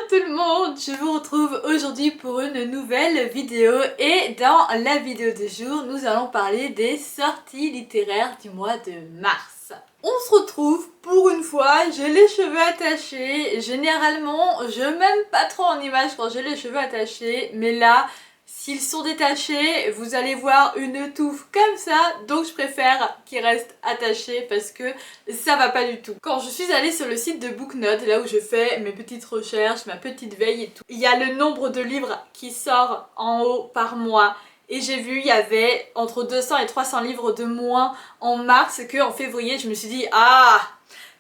tout le monde, je vous retrouve aujourd'hui pour une nouvelle vidéo et dans la vidéo du jour nous allons parler des sorties littéraires du mois de mars. On se retrouve pour une fois, j'ai les cheveux attachés, généralement je m'aime pas trop en image quand j'ai les cheveux attachés mais là s'ils sont détachés, vous allez voir une touffe comme ça, donc je préfère qu'ils restent attachés parce que ça va pas du tout. Quand je suis allée sur le site de Booknote, là où je fais mes petites recherches, ma petite veille et tout, il y a le nombre de livres qui sort en haut par mois. Et j'ai vu, il y avait entre 200 et 300 livres de moins en mars qu'en février. Je me suis dit, ah,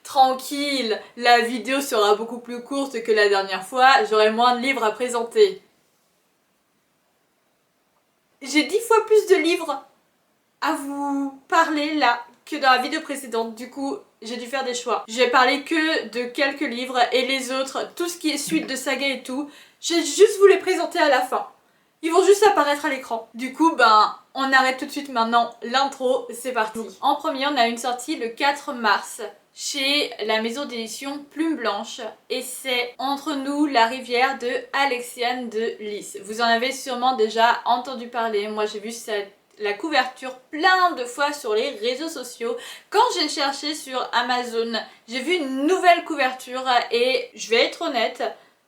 tranquille, la vidéo sera beaucoup plus courte que la dernière fois, j'aurai moins de livres à présenter. J'ai 10 fois plus de livres à vous parler là que dans la vidéo précédente, du coup j'ai dû faire des choix. J'ai parlé que de quelques livres et les autres, tout ce qui est suite de saga et tout, j'ai juste vous les présenter à la fin. Ils vont juste apparaître à l'écran. Du coup, on arrête tout de suite maintenant l'intro, c'est parti. En premier, on a une sortie le 4 mars chez la maison d'édition Plume Blanche et c'est Entre nous la rivière de Alexiane de Lys. Vous en avez sûrement déjà entendu parler, moi j'ai vu la couverture plein de fois sur les réseaux sociaux. Quand j'ai cherché sur Amazon, j'ai vu une nouvelle couverture et je vais être honnête,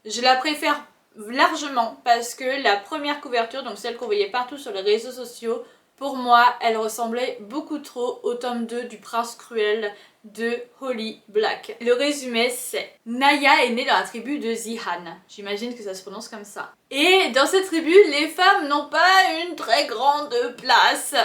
je la préfère largement parce que la première couverture, donc celle qu'on voyait partout sur les réseaux sociaux, pour moi, elle ressemblait beaucoup trop au tome 2 du Prince Cruel de Holly Black. Le résumé c'est: Naya est née dans la tribu de Zihan. J'imagine que ça se prononce comme ça. Et dans cette tribu, les femmes n'ont pas une très grande place.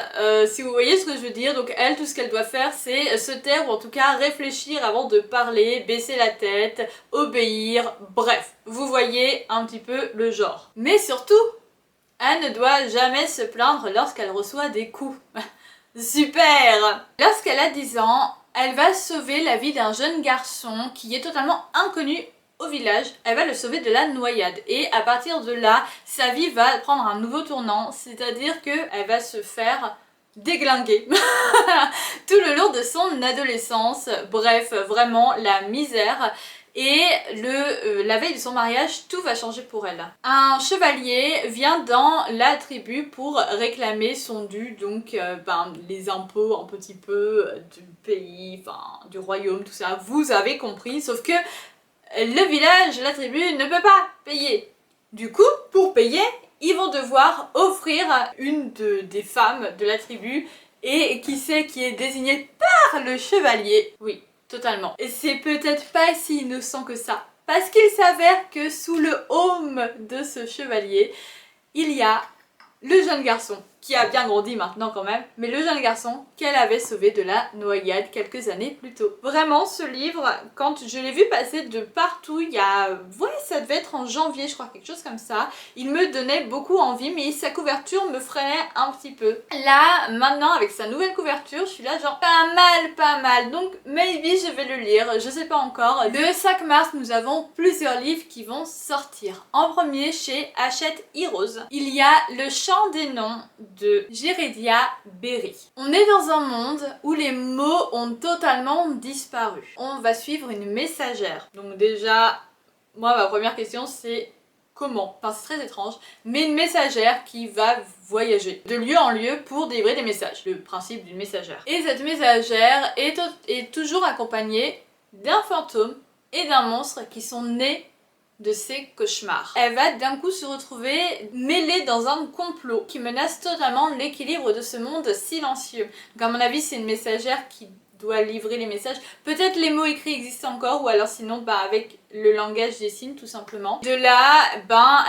Si vous voyez ce que je veux dire, donc elle, tout ce qu'elle doit faire, c'est se taire ou en tout cas réfléchir avant de parler, baisser la tête, obéir, bref. Vous voyez un petit peu le genre. Mais surtout, elle ne doit jamais se plaindre lorsqu'elle reçoit des coups. Super! Lorsqu'elle a 10 ans, elle va sauver la vie d'un jeune garçon qui est totalement inconnu au village. Elle va le sauver de la noyade. Et à partir de là, sa vie va prendre un nouveau tournant. C'est-à-dire qu'elle va se faire déglinguer tout le long de son adolescence. Bref, vraiment la misère. Et la veille de son mariage, tout va changer pour elle. Un chevalier vient dans la tribu pour réclamer son dû, donc les impôts un petit peu du pays, du royaume, tout ça, vous avez compris, sauf que le village, la tribu ne peut pas payer. Du coup, pour payer, ils vont devoir offrir une des femmes de la tribu, et qui c'est qui est désignée par le chevalier? Oui. Totalement. Et c'est peut-être pas si innocent que ça. Parce qu'il s'avère que sous le aume de ce chevalier, il y a le jeune garçon, qui a bien grandi maintenant quand même, mais le jeune garçon qu'elle avait sauvé de la noyade quelques années plus tôt. Vraiment, ce livre, quand je l'ai vu passer de partout, il y a... ouais, ça devait être en janvier, je crois, quelque chose comme ça. Il me donnait beaucoup envie, mais sa couverture me freinait un petit peu. Là, maintenant, avec sa nouvelle couverture, je suis là genre pas mal. Donc, maybe je vais le lire, je sais pas encore. Le 5 mars, nous avons plusieurs livres qui vont sortir. En premier, chez Hachette Heroes, il y a Le Chant des Noms de Jérédia Berry. On est dans un monde où les mots ont totalement disparu. On va suivre une messagère. Donc déjà, moi ma première question c'est comment? Enfin c'est très étrange, mais une messagère qui va voyager de lieu en lieu pour délivrer des messages. Le principe d'une messagère. Et cette messagère est toujours accompagnée d'un fantôme et d'un monstre qui sont nés de ses cauchemars. Elle va d'un coup se retrouver mêlée dans un complot qui menace totalement l'équilibre de ce monde silencieux. Donc à mon avis c'est une messagère qui doit livrer les messages. Peut-être les mots écrits existent encore ou alors sinon avec le langage des signes tout simplement. De là,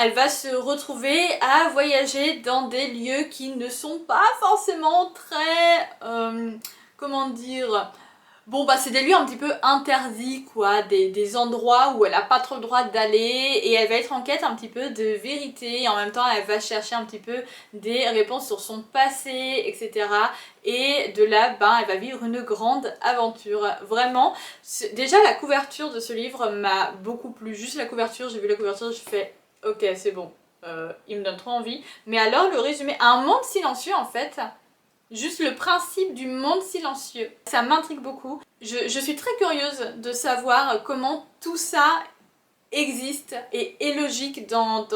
elle va se retrouver à voyager dans des lieux qui ne sont pas forcément très... comment dire... Bon c'est des lieux un petit peu interdits quoi, des endroits où elle a pas trop le droit d'aller et elle va être en quête un petit peu de vérité et en même temps elle va chercher un petit peu des réponses sur son passé etc. Et de là elle va vivre une grande aventure. Vraiment, déjà la couverture de ce livre m'a beaucoup plu, juste la couverture, j'ai vu la couverture, je fais ok c'est bon, il me donne trop envie. Mais alors le résumé, un monde silencieux en fait. Juste le principe du monde silencieux, ça m'intrigue beaucoup. Je suis très curieuse de savoir comment tout ça existe et est logique dans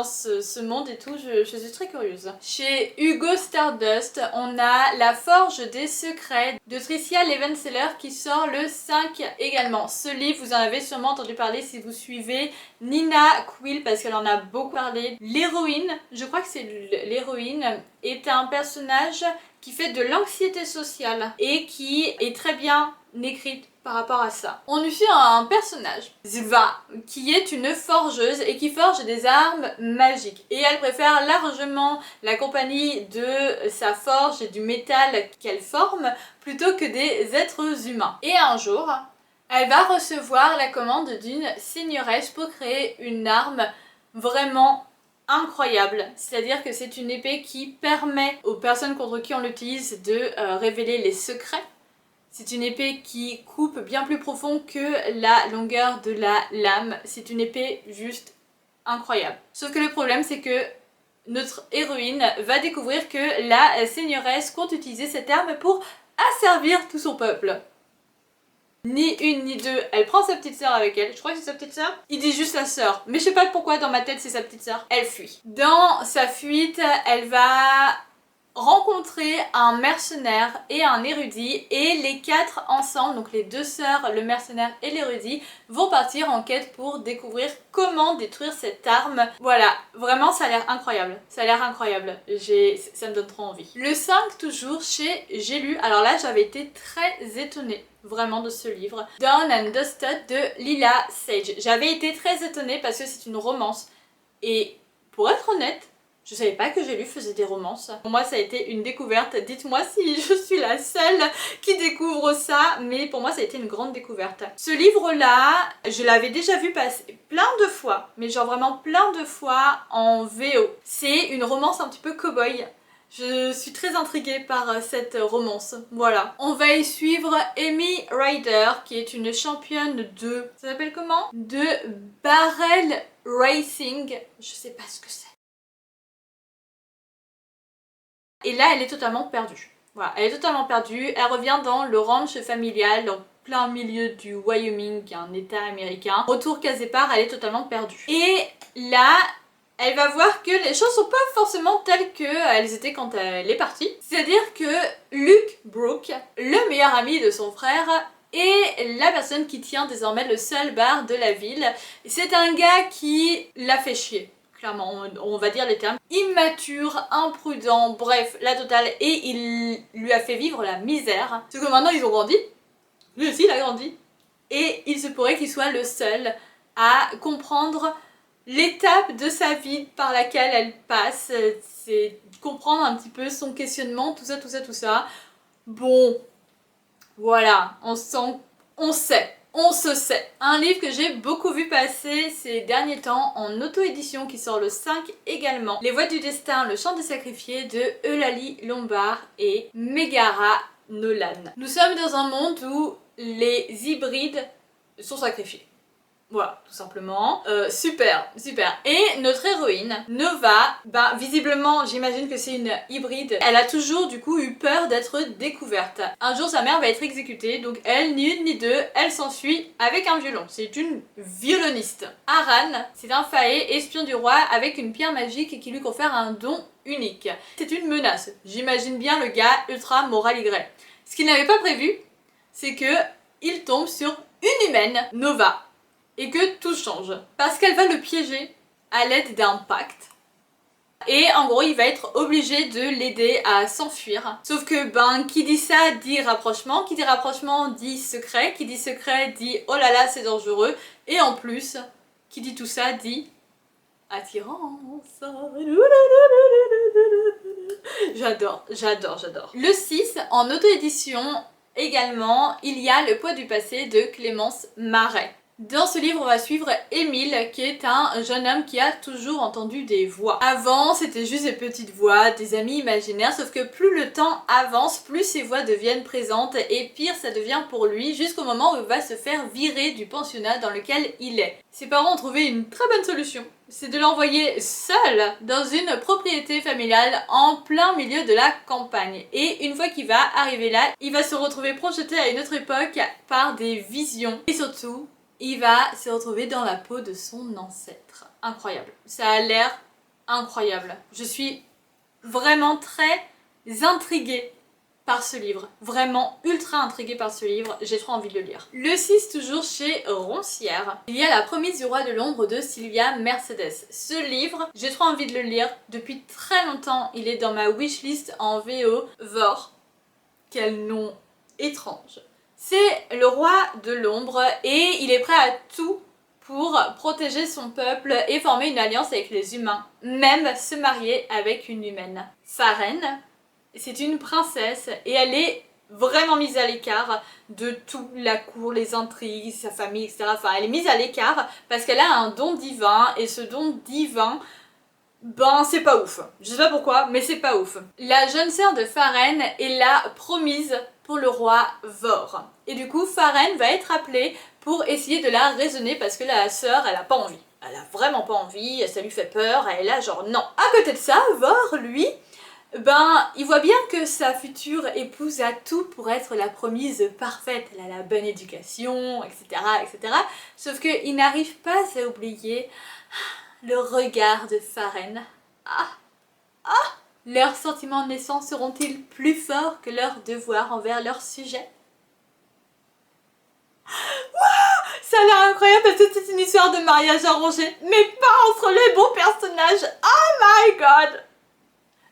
ce monde et tout, je suis très curieuse. Chez Hugo Stardust, on a La Forge des Secrets de Tricia Levenseller qui sort le 5 également. Ce livre, vous en avez sûrement entendu parler si vous suivez Nina Quill parce qu'elle en a beaucoup parlé. L'héroïne, je crois que c'est l'héroïne, est un personnage qui fait de l'anxiété sociale et qui est très bien écrite par rapport à ça. On nous suit un personnage, Zilva, qui est une forgeuse et qui forge des armes magiques. Et elle préfère largement la compagnie de sa forge et du métal qu'elle forme plutôt que des êtres humains. Et un jour, elle va recevoir la commande d'une seigneuresse pour créer une arme vraiment incroyable. C'est-à-dire que c'est une épée qui permet aux personnes contre qui on l'utilise de révéler les secrets. C'est une épée qui coupe bien plus profond que la longueur de la lame. C'est une épée juste incroyable. Sauf que le problème, c'est que notre héroïne va découvrir que la seigneuresse compte utiliser cette arme pour asservir tout son peuple. Ni une ni deux, elle prend sa petite sœur avec elle, je crois que c'est sa petite sœur. Il dit juste sa sœur, mais je sais pas pourquoi dans ma tête c'est sa petite sœur. Elle fuit. Dans sa fuite, elle va rencontrer un mercenaire et un érudit et les quatre ensemble, donc les deux sœurs, le mercenaire et l'érudit, vont partir en quête pour découvrir comment détruire cette arme. Voilà, vraiment ça a l'air incroyable, ça a l'air incroyable, ça me donne trop envie. Le 5 toujours chez J'ai lu, alors là j'avais été très étonnée vraiment de ce livre, Down and Dusted de Lila Sage. J'avais été très étonnée parce que c'est une romance et pour être honnête, je savais pas que J'ai lu faisait des romances. Pour moi ça a été une découverte, dites-moi si je suis la seule qui découvre ça, mais pour moi ça a été une grande découverte. Ce livre là, je l'avais déjà vu passer plein de fois, mais genre vraiment plein de fois en VO. C'est une romance un petit peu cow-boy. Je suis très intriguée par cette romance, voilà. On va y suivre Amy Ryder, qui est une championne de... ça s'appelle comment? De barrel racing. Je sais pas ce que c'est. Et là, elle est totalement perdue. Voilà, elle est totalement perdue. Elle revient dans le ranch familial, en plein milieu du Wyoming, qui est un état américain. Retour case départ, elle est totalement perdue. Et là, elle va voir que les choses sont pas forcément telles qu'elles étaient quand elle est partie. C'est-à-dire que Luke Brooke, le meilleur ami de son frère, est la personne qui tient désormais le seul bar de la ville. C'est un gars qui l'a fait chier. Clairement, on va dire les termes. Immature, imprudent, bref, la totale. Et il lui a fait vivre la misère. Parce que maintenant ils ont grandi. Lui aussi il a grandi. Et il se pourrait qu'il soit le seul à comprendre l'étape de sa vie par laquelle elle passe. C'est comprendre un petit peu son questionnement, tout ça, tout ça, tout ça. Bon, voilà, on sait. On se sait. Un livre que j'ai beaucoup vu passer ces derniers temps en auto-édition qui sort le 5 également. Les Voies du Destin, le chant des sacrifiés de Eulalie Lombard et Megara Nolan. Nous sommes dans un monde où les hybrides sont sacrifiés. Voilà, tout simplement. Super, super. Et notre héroïne, Nova, bah visiblement, j'imagine que c'est une hybride. Elle a toujours du coup eu peur d'être découverte. Un jour, sa mère va être exécutée, donc elle, ni une ni deux, elle s'enfuit avec un violon. C'est une violoniste. Aran, c'est un faé, espion du roi, avec une pierre magique qui lui confère un don unique. C'est une menace. J'imagine bien le gars ultra moral y. Ce qu'il n'avait pas prévu, c'est que il tombe sur une humaine, Nova. Et que tout change. Parce qu'elle va le piéger à l'aide d'un pacte. Et en gros, il va être obligé de l'aider à s'enfuir. Sauf que, ben, qui dit ça dit rapprochement. Qui dit rapprochement dit secret. Qui dit secret dit oh là là, c'est dangereux. Et en plus, qui dit tout ça dit attirance. J'adore, j'adore, j'adore. Le 6, en auto-édition également, il y a Le poids du passé de Clémence Marais. Dans ce livre, on va suivre Émile, qui est un jeune homme qui a toujours entendu des voix. Avant, c'était juste des petites voix, des amis imaginaires, sauf que plus le temps avance, plus ces voix deviennent présentes, et pire ça devient pour lui, jusqu'au moment où il va se faire virer du pensionnat dans lequel il est. Ses parents ont trouvé une très bonne solution. C'est de l'envoyer seul dans une propriété familiale en plein milieu de la campagne. Et une fois qu'il va arriver là, il va se retrouver projeté à une autre époque par des visions. Et surtout, il va se retrouver dans la peau de son ancêtre. Incroyable. Ça a l'air incroyable. Je suis vraiment très intriguée par ce livre. Vraiment ultra intriguée par ce livre. J'ai trop envie de le lire. Le 6, toujours chez Roncière. Il y a La Promise du Roi de l'Ombre de Sylvia Mercedes. Ce livre, j'ai trop envie de le lire. Depuis très longtemps, il est dans ma wishlist en VO. Vor. Quel nom étrange. C'est le roi de l'ombre et il est prêt à tout pour protéger son peuple et former une alliance avec les humains, même se marier avec une humaine. Farren, c'est une princesse et elle est vraiment mise à l'écart de tout, la cour, les intrigues, sa famille, etc. Enfin, elle est mise à l'écart parce qu'elle a un don divin et ce don divin, ben c'est pas ouf. Je sais pas pourquoi, mais c'est pas ouf. La jeune sœur de Farren est la promise pour le roi Vor. Et du coup, Farren va être appelée pour essayer de la raisonner parce que la sœur, elle a pas envie. Elle a vraiment pas envie, ça lui fait peur, elle est là genre non. À côté de ça, Vor, lui, ben, il voit bien que sa future épouse a tout pour être la promise parfaite. Elle a la bonne éducation, etc., etc. Sauf qu'il n'arrive pas à oublier le regard de Farren. Leurs sentiments naissants seront-ils plus forts que leurs devoirs envers leur sujet? Ça a l'air incroyable parce que c'est une histoire de mariage arrangé, mais pas entre les bons personnages. Oh my god!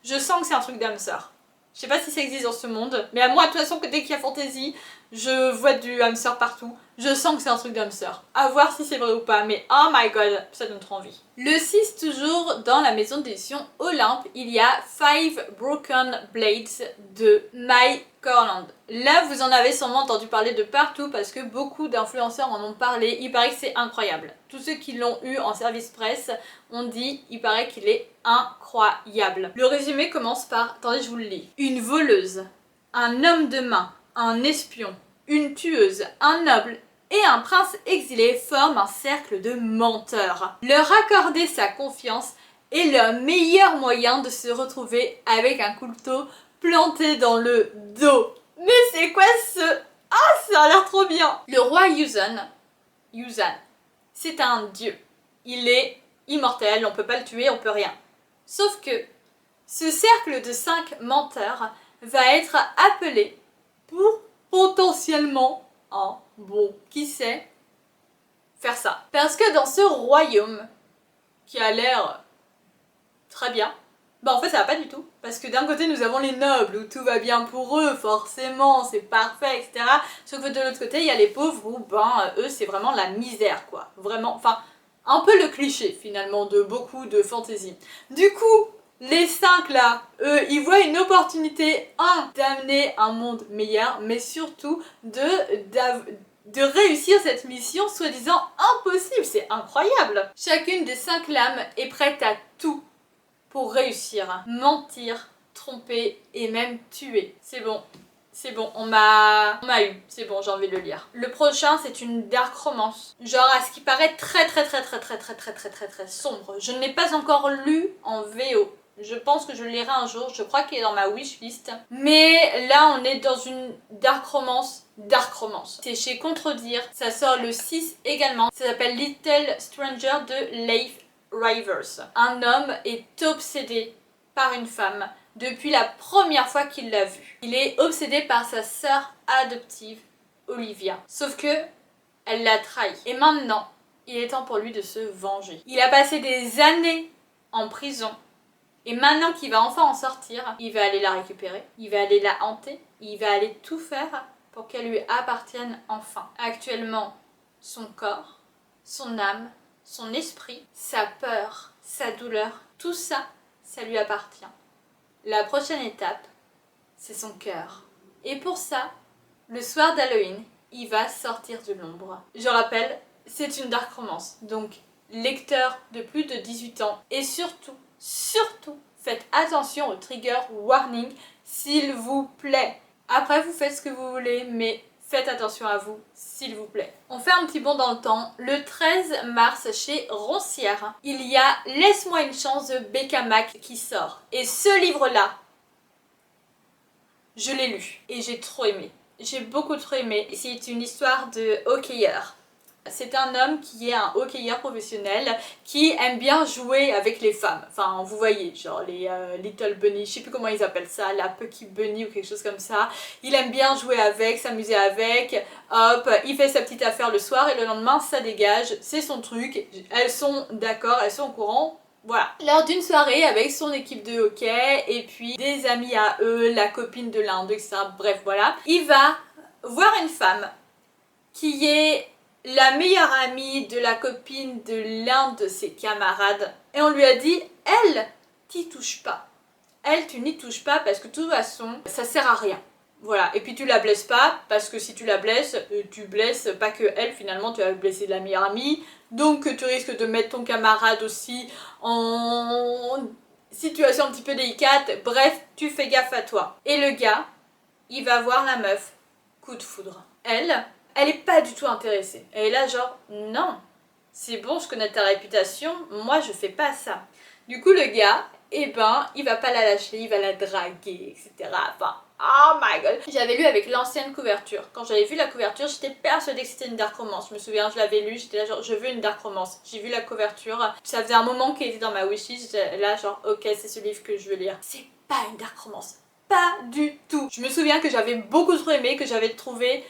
Je sens que c'est un truc d'âme sœur. Je sais pas si ça existe dans ce monde, mais à moi, de toute façon, que dès qu'il y a fantasy, je vois du âme sœur partout. Je sens que c'est un truc d'âme sœur. À voir si c'est vrai ou pas, mais oh my god, ça donne trop envie. Le 6, toujours dans la maison d'édition Olympe, il y a Five Broken Blades de Mai Corland. Là, vous en avez sûrement entendu parler de partout parce que beaucoup d'influenceurs en ont parlé. Il paraît que c'est incroyable. Tous ceux qui l'ont eu en service presse ont dit, il paraît qu'il est incroyable. Le résumé commence par, attendez, je vous le lis. Une voleuse, un homme de main, un espion, une tueuse, un noble et un prince exilé forment un cercle de menteurs. Leur accorder sa confiance est le meilleur moyen de se retrouver avec un couteau planté dans le dos. Mais c'est quoi ce... Ah, ça a l'air trop bien. Le roi Yuzan, c'est un dieu. Il est immortel, on peut pas le tuer, on peut rien. Sauf que ce cercle de 5 menteurs va être appelé pour potentiellement, bon, qui sait, faire ça. Parce que dans ce royaume, qui a l'air très bien, bah en fait ça va pas du tout. Parce que d'un côté nous avons les nobles, où tout va bien pour eux, forcément, c'est parfait, etc. Sauf que de l'autre côté, il y a les pauvres, où ben, eux c'est vraiment la misère, quoi. Vraiment, enfin, un peu le cliché, finalement, de beaucoup de fantasy. Du coup, les 5 là, eux, ils voient une opportunité, d'amener un monde meilleur, mais surtout de réussir cette mission soi-disant impossible. C'est incroyable. Chacune des 5 lames est prête à tout pour réussir. Mentir, tromper et même tuer. C'est bon. C'est bon, on m'a eu. C'est bon, j'ai envie de le lire. Le prochain, c'est une dark romance. Genre à ce qui paraît très sombre. Je ne l'ai pas encore lu en VO. Je pense que je le lirai un jour. Je crois qu'il est dans ma wishlist. Mais là, on est dans une dark romance. C'est chez Contredire. Ça sort le 6 également. Ça s'appelle Little Stranger de Leif Rivers. Un homme est obsédé par une femme depuis la première fois qu'il l'a vue. Il est obsédé par sa sœur adoptive, Olivia. Sauf que elle l'a trahi. Et maintenant, il est temps pour lui de se venger. Il a passé des années en prison. Et maintenant qu'il va enfin en sortir, il va aller la récupérer, il va aller la hanter, il va aller tout faire pour qu'elle lui appartienne enfin. Actuellement, son corps, son âme, son esprit, sa peur, sa douleur, tout ça, ça lui appartient. La prochaine étape, c'est son cœur. Et pour ça, le soir d'Halloween, il va sortir de l'ombre. Je rappelle, c'est une dark romance, donc lecteur de plus de 18 ans. Et surtout, faites attention au trigger warning, s'il vous plaît. Après, vous faites ce que vous voulez, mais faites attention à vous, s'il vous plaît. On fait un petit bond dans le temps. Le 13 mars, chez Roncière, il y a Laisse-moi une chance de Becca Mac qui sort. Et ce livre-là, je l'ai lu et j'ai trop aimé. J'ai beaucoup trop aimé. C'est une histoire de hockeyeur. C'est un homme qui est un hockeyeur professionnel qui aime bien jouer avec les femmes. Enfin, vous voyez, genre les Little Bunny, je sais plus comment ils appellent ça, la Pucky Bunny ou quelque chose comme ça. Il aime bien jouer avec, s'amuser avec, hop, il fait sa petite affaire le soir et le lendemain ça dégage, c'est son truc. Elles sont d'accord, elles sont au courant. Voilà. Lors d'une soirée avec son équipe de hockey et puis des amis à eux, la copine de l'un d'eux, etc. Bref, voilà. Il va voir une femme qui est la meilleure amie de la copine de l'un de ses camarades. Et on lui a dit, elle, t'y touches pas. Elle, tu n'y touches pas parce que de toute façon, ça sert à rien. Voilà, et puis tu la blesses pas, parce que si tu la blesses, tu blesses pas que elle, finalement tu vas blesser la meilleure amie, donc tu risques de mettre ton camarade aussi en situation un petit peu délicate, bref, tu fais gaffe à toi. Et le gars, il va voir la meuf, coup de foudre. Elle est pas du tout intéressée. Elle est là genre, non, c'est bon, je connais ta réputation, moi je fais pas ça. Du coup le gars, eh ben, il va pas la lâcher, il va la draguer, etc. Enfin, oh my god. J'avais lu avec l'ancienne couverture. Quand j'avais vu la couverture, j'étais persuadée que c'était une dark romance. Je me souviens, je l'avais lu, j'étais là genre, je veux une dark romance. J'ai vu la couverture, ça faisait un moment qu'il était dans ma wishlist, j'étais là genre, ok, c'est ce livre que je veux lire. C'est pas une dark romance. Pas du tout. Je me souviens que j'avais beaucoup trop aimé, que j'avais trouvé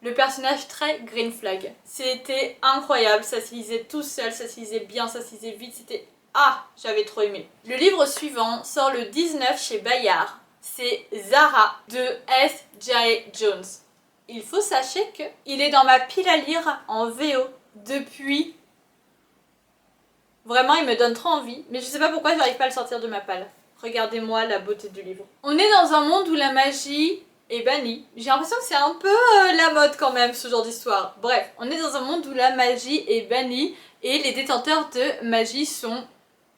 le personnage très green flag. C'était incroyable, ça se lisait tout seul, ça se lisait bien, ça se lisait vite, c'était... Ah, j'avais trop aimé. Le livre suivant sort le 19 chez Bayard. C'est Zara de S.J. Jones. Il faut sachez que il est dans ma pile à lire en VO depuis... Vraiment, il me donne trop envie, mais je sais pas pourquoi j'arrive pas à le sortir de ma palle. Regardez-moi la beauté du livre. On est dans un monde où la magie est bannie. J'ai l'impression que c'est un peu la mode quand même, ce genre d'histoire. Bref, on est dans un monde où la magie est bannie et les détenteurs de magie sont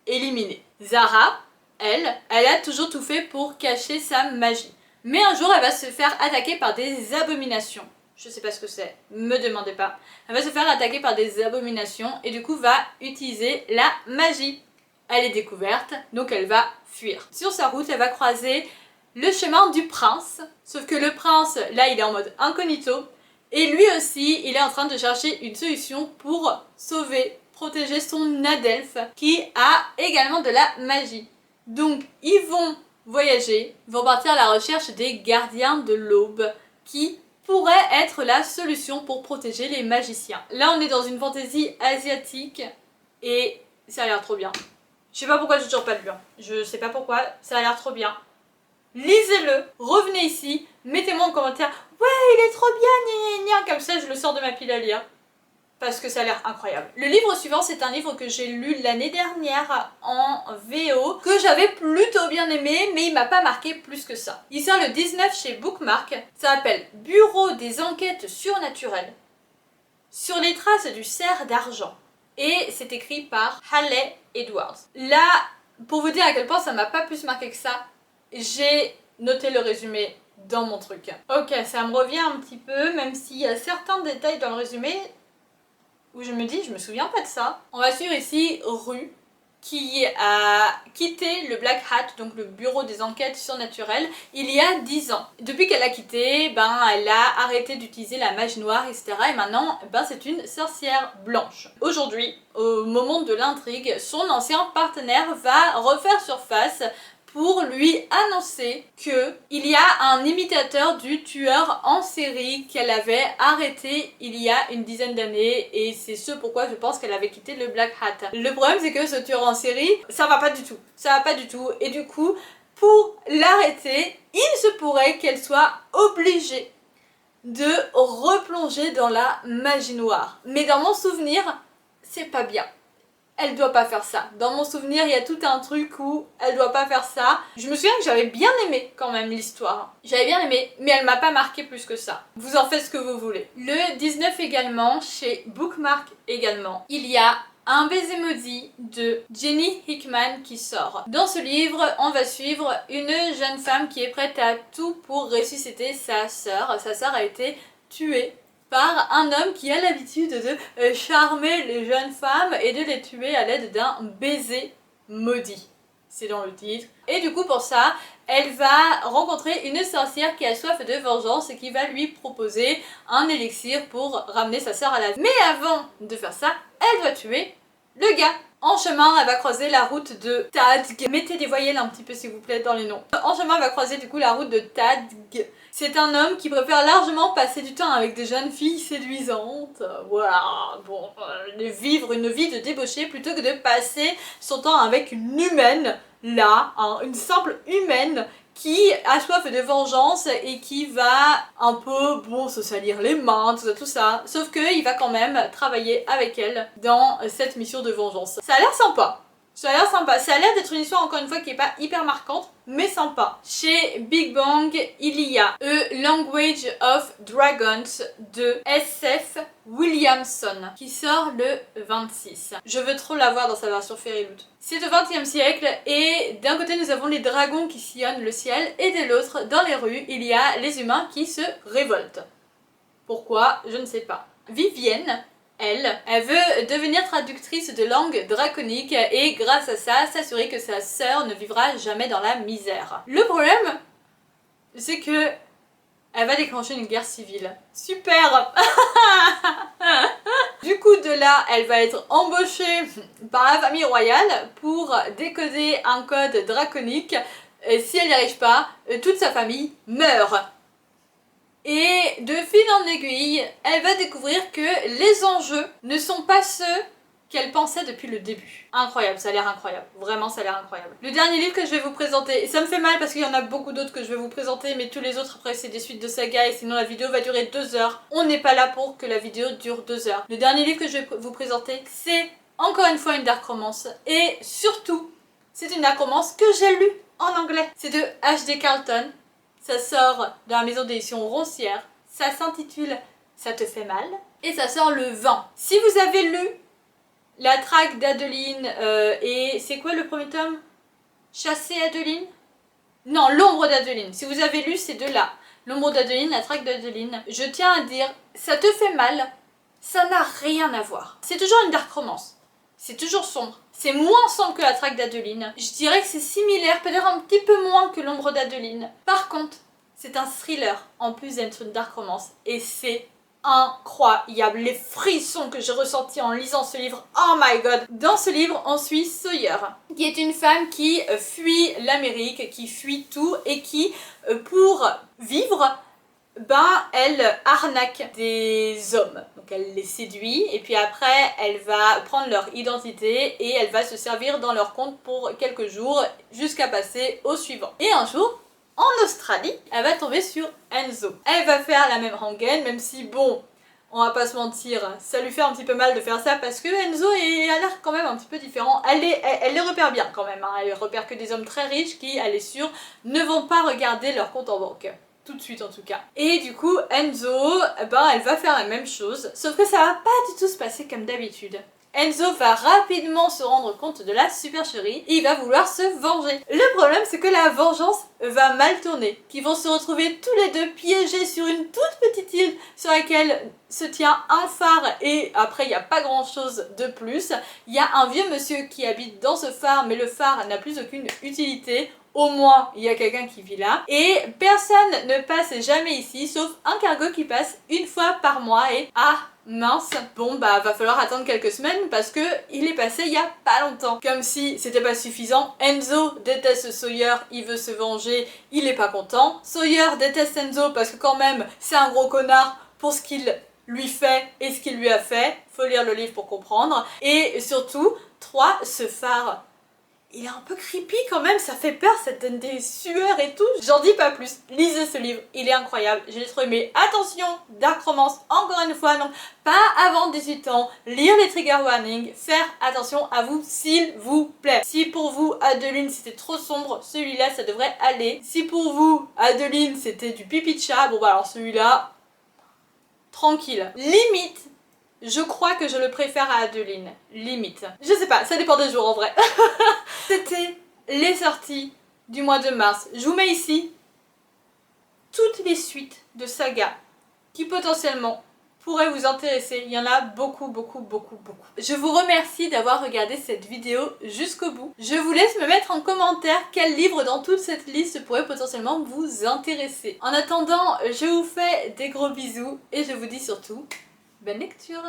éliminée. Zara, elle a toujours tout fait pour cacher sa magie. Mais un jour, elle va se faire attaquer par des abominations. Je sais pas ce que c'est, me demandez pas. Elle va se faire attaquer par des abominations et du coup va utiliser la magie. Elle est découverte, donc elle va fuir. Sur sa route, elle va croiser le chemin du prince. Sauf que le prince, là, il est en mode incognito. Et lui aussi, il est en train de chercher une solution pour sauver, protéger son adelphe qui a également de la magie. Donc ils vont voyager, vont partir à la recherche des gardiens de l'aube qui pourraient être la solution pour protéger les magiciens. Là on est dans une fantaisie asiatique et ça a l'air trop bien. Je sais pas pourquoi j'ai toujours pas lu. Je sais pas pourquoi, ça a l'air trop bien. Lisez-le, revenez ici, mettez-moi en commentaire « Ouais, il est trop bien, gna gna gna !» Comme ça, je le sors de ma pile à lire. Parce que ça a l'air incroyable. Le livre suivant, c'est un livre que j'ai lu l'année dernière en VO, que j'avais plutôt bien aimé, mais il m'a pas marqué plus que ça. Il sort le 19 chez Bookmark, ça s'appelle « Bureau des enquêtes surnaturelles » sur les traces du cerf d'argent. Et c'est écrit par Haley Edwards. Là, pour vous dire à quel point ça m'a pas plus marqué que ça, j'ai noté le résumé dans mon truc. Ok, ça me revient un petit peu, même s'il y a certains détails dans le résumé où je me dis, je me souviens pas de ça. On va suivre ici Rue, qui a quitté le Black Hat, donc le bureau des enquêtes surnaturelles, il y a 10 ans. Depuis qu'elle a quitté, elle a arrêté d'utiliser la magie noire, etc. Et maintenant, c'est une sorcière blanche. Aujourd'hui, au moment de l'intrigue, son ancien partenaire va refaire surface pour lui annoncer que il y a un imitateur du tueur en série qu'elle avait arrêté il y a une dizaine d'années et c'est ce pourquoi je pense qu'elle avait quitté le Black Hat. Le problème c'est que ce tueur en série, ça va pas du tout. Ça va pas du tout et du coup, pour l'arrêter, il se pourrait qu'elle soit obligée de replonger dans la magie noire. Mais dans mon souvenir, c'est pas bien. Elle doit pas faire ça. Dans mon souvenir, il y a tout un truc où elle doit pas faire ça. Je me souviens que j'avais bien aimé quand même l'histoire. J'avais bien aimé, mais elle m'a pas marqué plus que ça. Vous en faites ce que vous voulez. Le 19 également, chez Bookmark également, il y a Un baiser maudit de Jenny Hickman qui sort. Dans ce livre, on va suivre une jeune femme qui est prête à tout pour ressusciter sa sœur. Sa sœur a été tuée par un homme qui a l'habitude de charmer les jeunes femmes et de les tuer à l'aide d'un baiser maudit. c'est dans le titre. Et du coup pour ça, elle va rencontrer une sorcière qui a soif de vengeance et qui va lui proposer un élixir pour ramener sa sœur à la vie. Mais avant de faire ça, elle doit tuer le gars. En chemin, elle va croiser la route de Tadg. Mettez des voyelles un petit peu s'il vous plaît dans les noms. En chemin, elle va croiser du coup la route de Tadg. C'est un homme qui préfère largement passer du temps avec des jeunes filles séduisantes. Voilà, bon, vivre une vie de débauché plutôt que de passer son temps avec une humaine, là, hein, une simple humaine qui a soif de vengeance et qui va un peu, bon, se salir les mains, tout ça. Sauf qu'il va quand même travailler avec elle dans cette mission de vengeance. Ça a l'air sympa. Ça a l'air sympa. Ça a l'air d'être une histoire, encore une fois, qui est pas hyper marquante, mais sympa. Chez Big Bang, il y a A Language of Dragons de S.F. Williamson, qui sort le 26. Je veux trop la voir dans sa version Fairyloot. C'est au XXe siècle, et d'un côté nous avons les dragons qui sillonnent le ciel, et de l'autre, dans les rues, il y a les humains qui se révoltent. Pourquoi? Je ne sais pas. Vivienne, elle veut devenir traductrice de langue draconique et grâce à ça, s'assurer que sa sœur ne vivra jamais dans la misère. Le problème, c'est que elle va déclencher une guerre civile. Super. Du coup, de là, elle va être embauchée par la famille royale pour décoder un code draconique. Et si elle n'y arrive pas, toute sa famille meurt. Et de fil en aiguille, elle va découvrir que les enjeux ne sont pas ceux qu'elle pensait depuis le début. Incroyable, ça a l'air incroyable. Vraiment, ça a l'air incroyable. Le dernier livre que je vais vous présenter, et ça me fait mal parce qu'il y en a beaucoup d'autres que je vais vous présenter, mais tous les autres après c'est des suites de sagas et sinon la vidéo va durer 2 heures. On n'est pas là pour que la vidéo dure 2 heures. Le dernier livre que je vais vous présenter, c'est encore une fois une dark romance. Et surtout, c'est une dark romance que j'ai lue en anglais. C'est de H.D. Carlton. Ça sort de la maison d'édition Roncière. Ça s'intitule Ça te fait mal. Et ça sort le 20. Si vous avez lu La traque d'Adeline et c'est quoi le premier tome? Chasser Adeline? Non, L'ombre d'Adeline. Si vous avez lu ces deux-là, L'ombre d'Adeline, La traque d'Adeline, je tiens à dire, Ça te fait mal, ça n'a rien à voir. C'est toujours une dark romance. C'est toujours sombre. C'est moins sombre que La traque d'Adeline. Je dirais que c'est similaire, peut-être un petit peu moins que L'ombre d'Adeline. Par contre, c'est un thriller en plus d'être une dark romance. Et c'est incroyable. Les frissons que j'ai ressentis en lisant ce livre. Oh my god. Dans ce livre, on suit Sawyer, qui est une femme qui fuit l'Amérique, qui fuit tout et qui, pour vivre, elle arnaque des hommes. Donc elle les séduit et puis après elle va prendre leur identité et elle va se servir dans leur compte pour quelques jours jusqu'à passer au suivant. Et un jour, en Australie, elle va tomber sur Enzo. Elle va faire la même rengaine, même si bon, on va pas se mentir, ça lui fait un petit peu mal de faire ça parce que Enzo a l'air quand même un petit peu différent. Elle les repère bien quand même, hein. Elle repère que des hommes très riches qui, elle est sûre, ne vont pas regarder leur compte en banque. Tout de suite en tout cas. Et du coup, Enzo, elle va faire la même chose, sauf que ça va pas du tout se passer comme d'habitude. Enzo va rapidement se rendre compte de la supercherie et il va vouloir se venger. Le problème, c'est que la vengeance va mal tourner, qu'ils vont se retrouver tous les deux piégés sur une toute petite île sur laquelle se tient un phare et après il n'y a pas grand chose de plus. Il y a un vieux monsieur qui habite dans ce phare, mais le phare n'a plus aucune utilité. Au moins, il y a quelqu'un qui vit là. Et personne ne passe jamais ici, sauf un cargo qui passe une fois par mois. Et ah, mince, bon va falloir attendre quelques semaines parce que il est passé il y a pas longtemps. Comme si c'était pas suffisant, Enzo déteste Sawyer, il veut se venger, il est pas content. Sawyer déteste Enzo parce que quand même, c'est un gros connard pour ce qu'il lui fait et ce qu'il lui a fait. Faut lire le livre pour comprendre. Et surtout, 3, ce phare. Il est un peu creepy quand même, ça fait peur, ça donne des sueurs et tout. J'en dis pas plus, lisez ce livre, il est incroyable, j'ai trop aimé. Attention, dark romance, encore une fois, non, pas avant 18 ans, lire les trigger warnings, faire attention à vous s'il vous plaît. Si pour vous, Adeline, c'était trop sombre, celui-là, ça devrait aller. Si pour vous, Adeline, c'était du pipi de chat, bon bah alors celui-là, tranquille. Limite, je crois que je le préfère à Adeline. Limite. Je sais pas, ça dépend des jours en vrai. C'était les sorties du mois de mars. Je vous mets ici toutes les suites de sagas qui potentiellement pourrait vous intéresser. Il y en a beaucoup. Je vous remercie d'avoir regardé cette vidéo jusqu'au bout. Je vous laisse me mettre en commentaire quel livre dans toute cette liste pourrait potentiellement vous intéresser. En attendant, je vous fais des gros bisous et je vous dis surtout bonne lecture.